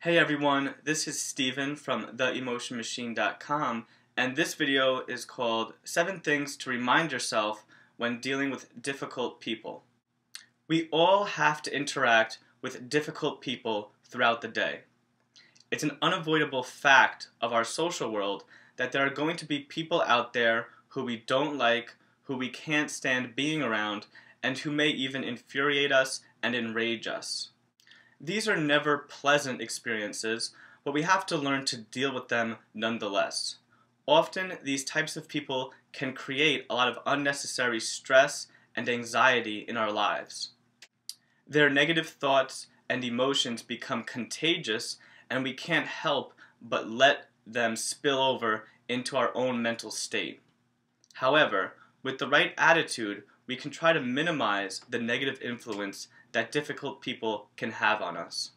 Hey everyone, this is Steven from theemotionmachine.com, and this video is called 7 Things to Remind Yourself When Dealing with Difficult People. We all have to interact with difficult people throughout the day. It's an unavoidable fact of our social world that there are going to be people out there who we don't like, who we can't stand being around, and who may even infuriate us and enrage us. These are never pleasant experiences, but we have to learn to deal with them nonetheless. Often, these types of people can create a lot of unnecessary stress and anxiety in our lives. Their negative thoughts and emotions become contagious, and we can't help but let them spill over into our own mental state. However, with the right attitude, we can try to minimize the negative influence that difficult people can have on us.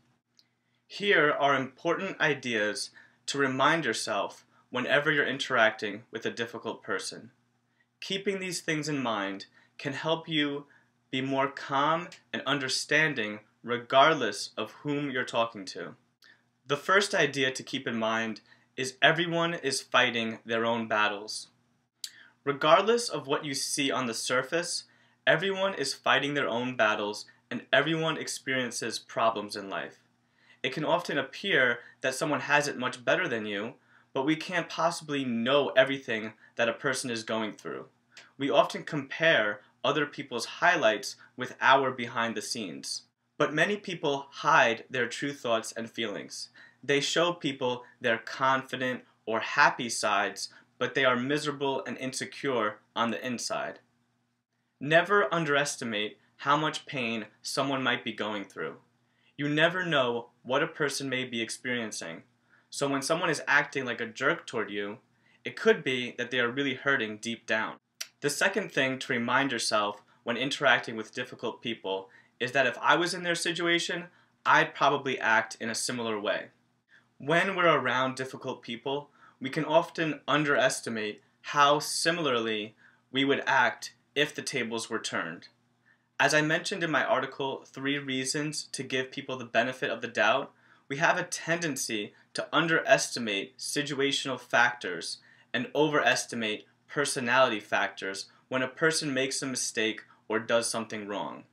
Here are important ideas to remind yourself whenever you're interacting with a difficult person. Keeping these things in mind can help you be more calm and understanding regardless of whom you're talking to. The first idea to keep in mind is everyone is fighting their own battles. Regardless of what you see on the surface, everyone is fighting their own battles and everyone experiences problems in life. It can often appear that someone has it much better than you, but we can't possibly know everything that a person is going through. We often compare other people's highlights with our behind the scenes. But many people hide their true thoughts and feelings. They show people their confident or happy sides, but they are miserable and insecure on the inside. Never underestimate how much pain someone might be going through. You never know what a person may be experiencing. So when someone is acting like a jerk toward you, it could be that they are really hurting deep down. The second thing to remind yourself when interacting with difficult people is that if I was in their situation, I'd probably act in a similar way. When we're around difficult people, we can often underestimate how similarly we would act if the tables were turned. As I mentioned in my article, 3 Reasons to Give People the Benefit of the Doubt, we have a tendency to underestimate situational factors and overestimate personality factors when a person makes a mistake or does something wrong.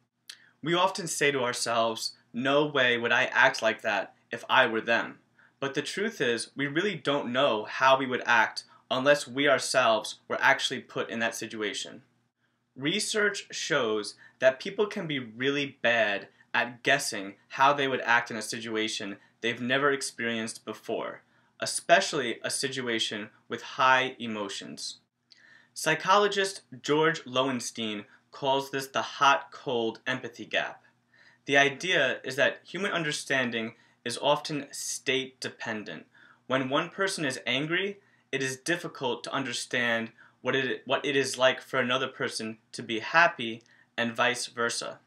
We often say to ourselves, "No way would I act like that if I were them." But the truth is, we really don't know how we would act unless we ourselves were actually put in that situation. Research shows that people can be really bad at guessing how they would act in a situation they've never experienced before, especially a situation with high emotions. Psychologist George Lowenstein calls this the hot-cold empathy gap. The idea is that human understanding is often state-dependent. When one person is angry, it is difficult to understand what it is like for another person to be happy, and vice versa.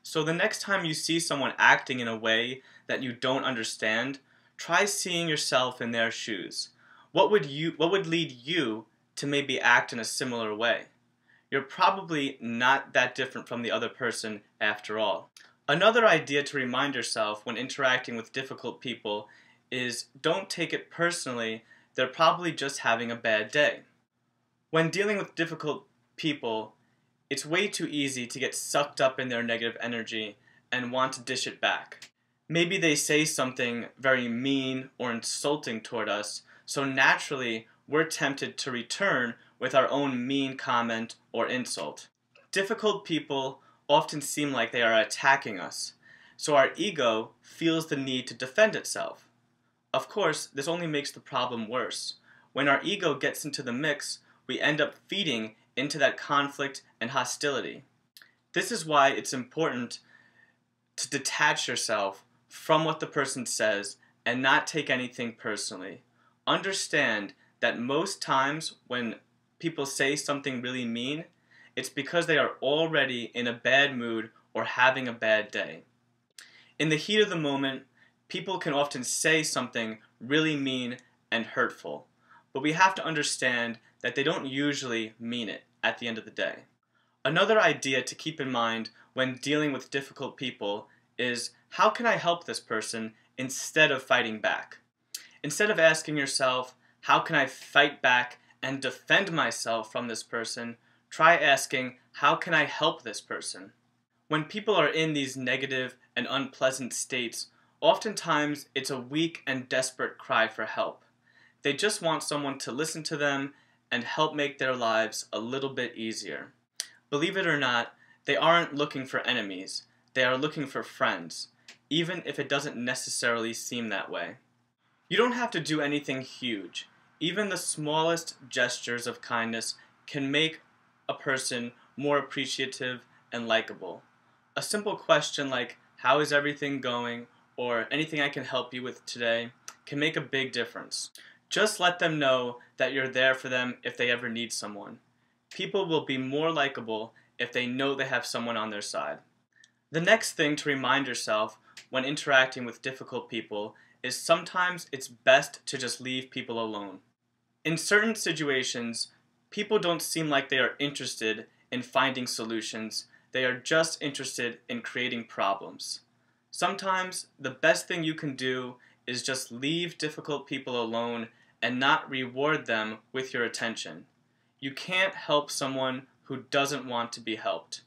So the next time you see someone acting in a way that you don't understand, try seeing yourself in their shoes. What would lead you to maybe act in a similar way? You're probably not that different from the other person after all. Another idea to remind yourself when interacting with difficult people is don't take it personally, they're probably just having a bad day. When dealing with difficult people, it's way too easy to get sucked up in their negative energy and want to dish it back. Maybe they say something very mean or insulting toward us, so naturally we're tempted to return with our own mean comment or insult. Difficult people often seem like they are attacking us, so our ego feels the need to defend itself. Of course, this only makes the problem worse. When our ego gets into the mix, we end up feeding into that conflict and hostility. This is why it's important to detach yourself from what the person says and not take anything personally. Understand that most times when people say something really mean, it's because they are already in a bad mood or having a bad day. In the heat of the moment, people can often say something really mean and hurtful, but we have to understand that they don't usually mean it at the end of the day. Another idea to keep in mind when dealing with difficult people is, how can I help this person instead of fighting back. Instead of asking yourself, how can I fight back and defend myself from this person, try asking, how can I help this person? When people are in these negative and unpleasant states, oftentimes it's a weak and desperate cry for help. They just want someone to listen to them and help make their lives a little bit easier. Believe it or not, they aren't looking for enemies. They are looking for friends, even if it doesn't necessarily seem that way. You don't have to do anything huge. Even the smallest gestures of kindness can make a person more appreciative and likable. A simple question like, "How is everything going?" or "Anything I can help you with today?" can make a big difference. Just let them know that you're there for them if they ever need someone. People will be more likable if they know they have someone on their side. The next thing to remind yourself when interacting with difficult people is sometimes it's best to just leave people alone. In certain situations, people don't seem like they are interested in finding solutions. They are just interested in creating problems. Sometimes the best thing you can do is just leave difficult people alone and not reward them with your attention. You can't help someone who doesn't want to be helped.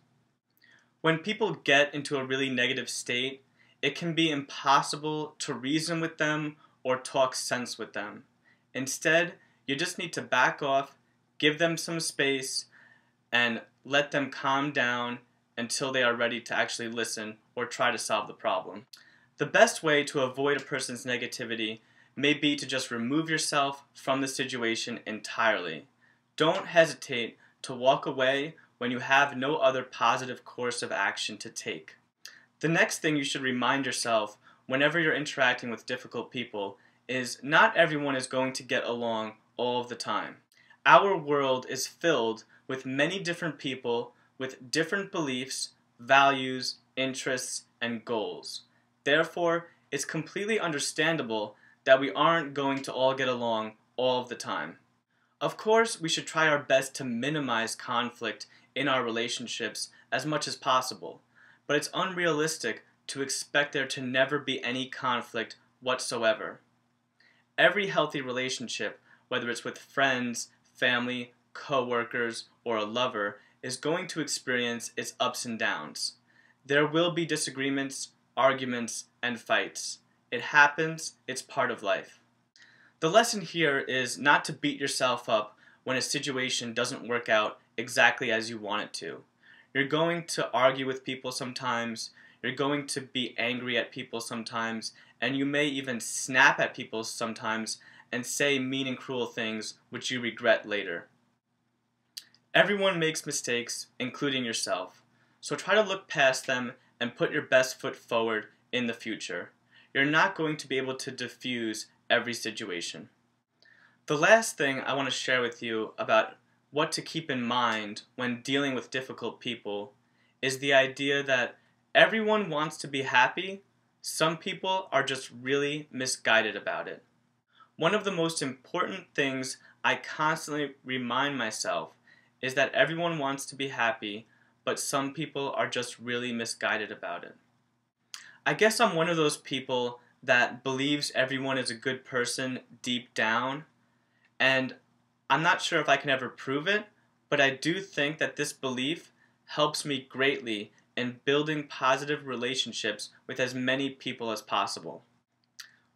When people get into a really negative state, it can be impossible to reason with them or talk sense with them. Instead, you just need to back off, give them some space, and let them calm down until they are ready to actually listen or try to solve the problem. The best way to avoid a person's negativity may be to just remove yourself from the situation entirely. Don't hesitate to walk away when you have no other positive course of action to take. The next thing you should remind yourself whenever you're interacting with difficult people is not everyone is going to get along all of the time. Our world is filled with many different people with different beliefs, values, interests, and goals. Therefore, it's completely understandable that we aren't going to all get along all of the time. Of course, we should try our best to minimize conflict in our relationships as much as possible, but it's unrealistic to expect there to never be any conflict whatsoever. Every healthy relationship, whether it's with friends, family, co-workers, or a lover, is going to experience its ups and downs. There will be disagreements, arguments, and fights. It happens, it's part of life. The lesson here is not to beat yourself up when a situation doesn't work out exactly as you want it to. You're going to argue with people sometimes, you're going to be angry at people sometimes, and you may even snap at people sometimes and say mean and cruel things which you regret later. Everyone makes mistakes, including yourself, so try to look past them and put your best foot forward in the future. You're not going to be able to diffuse every situation. The last thing I want to share with you about what to keep in mind when dealing with difficult people is the idea that everyone wants to be happy. Some people are just really misguided about it. One of the most important things I constantly remind myself is that everyone wants to be happy, but some people are just really misguided about it. I guess I'm one of those people that believes everyone is a good person deep down, and I'm not sure if I can ever prove it, but I do think that this belief helps me greatly in building positive relationships with as many people as possible.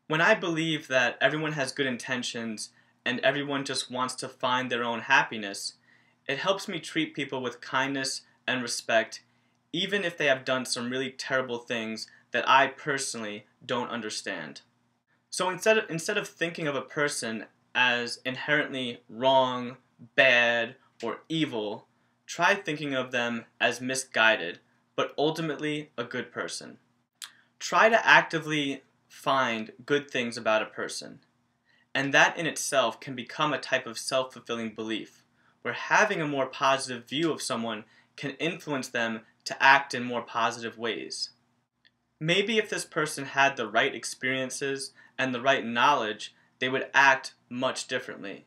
When I believe that everyone has good intentions and everyone just wants to find their own happiness, it helps me treat people with kindness and respect, even if they have done some really terrible things that I personally don't understand. So instead of thinking of a person as inherently wrong, bad, or evil, try thinking of them as misguided, but ultimately a good person. Try to actively find good things about a person, and that in itself can become a type of self-fulfilling belief, where having a more positive view of someone can influence them to act in more positive ways. Maybe if this person had the right experiences and the right knowledge, they would act much differently.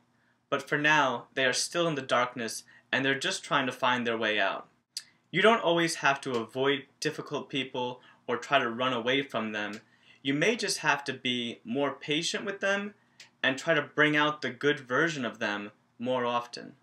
But for now, they are still in the darkness and they're just trying to find their way out. You don't always have to avoid difficult people or try to run away from them. You may just have to be more patient with them and try to bring out the good version of them more often.